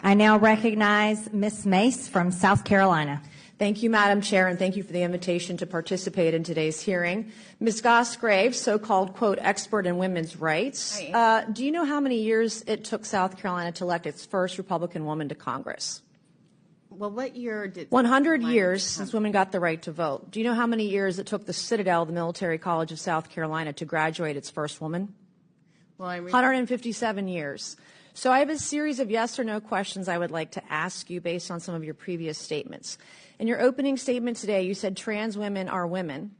I now recognize Ms. Mace from South Carolina. Thank you, Madam Chair, and thank you for the invitation to participate in today's hearing. Ms. Goss-Graves, so-called, quote, expert in women's rights, do you know how many years it took South Carolina to elect its first Republican woman to Congress? Well, what year did 100 years since women got the right to vote. Do you know how many years it took the Citadel, the Military College of South Carolina, to graduate its first woman? Well, 157 years. So I have a series of yes or no questions I would like to ask you based on some of your previous statements. In your opening statement today, you said trans women are women.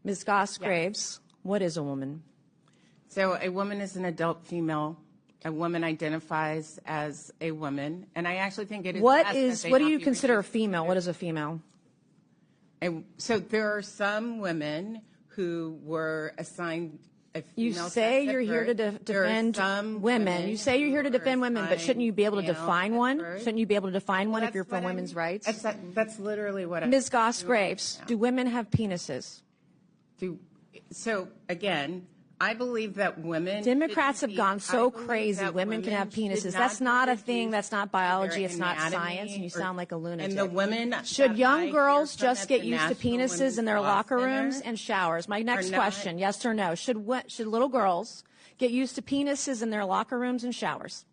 Ms. Goss-Graves, yes. What is a woman? So a woman is an adult female. A woman identifies as a woman, and I actually think it is. What do you consider a female? What is a female? So there are some women who were assigned a female. You say you're here to defend women. You say you're here to defend women, but shouldn't you be able to define one? Shouldn't you be able to define one if you're for women's rights? That's literally what I'm. Ms. Goss-Graves, do women have penises? So again, I believe that women. Democrats have gone so crazy. Women can have penises. That's not a thing. That's not biology. It's not science. And you sound like a lunatic. And the women. Should young girls just get used to penises in their locker rooms and showers? My next question, yes or no? Should little girls get used to penises in their locker rooms and showers?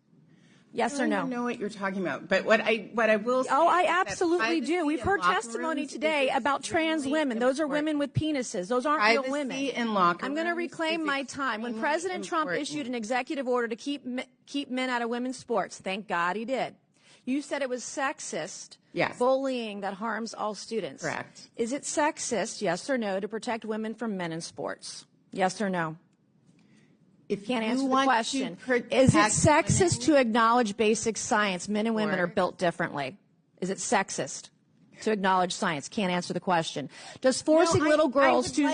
Yes or no? I don't know what you're talking about, but what I will say. Oh, I absolutely do. We've heard testimony today about trans women. Those are women with penises. Those aren't real women. I'm going to reclaim my time. When President Trump issued an executive order to keep men out of women's sports, thank God he did. You said it was sexist. Yes. Bullying that harms all students. Correct. Is it sexist, yes or no, to protect women from men in sports? Yes or no? If can't answer the question. Is it sexist to acknowledge basic science? Men and women are built differently. Is it sexist to acknowledge science? Can't answer the question. Does forcing little girls to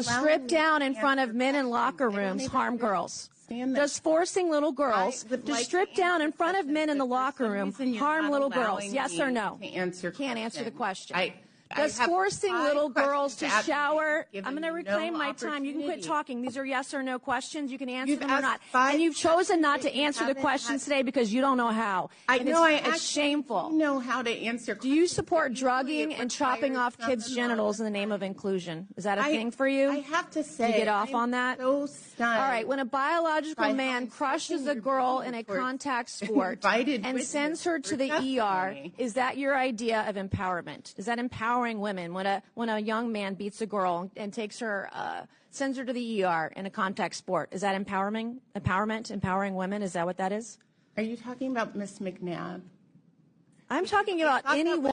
strip down in front of men in locker rooms harm girls? Does forcing little girls to strip down in front of men in the locker room harm little girls? Yes or no? Can't answer the question. Does forcing little girls to shower? I'm going to reclaim my time. You can quit talking. These are yes or no questions. You can answer them or not. And you've chosen not to answer the questions today because you don't know how. It's shameful. I know how to answer. Do you support drugging and chopping off kids' genitals in the name of inclusion? Is that a thing for you? I have to say. You get off on that? So stunned. All right. When a biological man crushes a girl in a contact sport and sends her to the ER, is that your idea of empowerment? Is that empowering women when a young man beats a girl and takes her sends her to the ER in a contact sport? Is that empowering women? Is that what that is? Are you talking about Miss McNabb? I'm talking about any woman.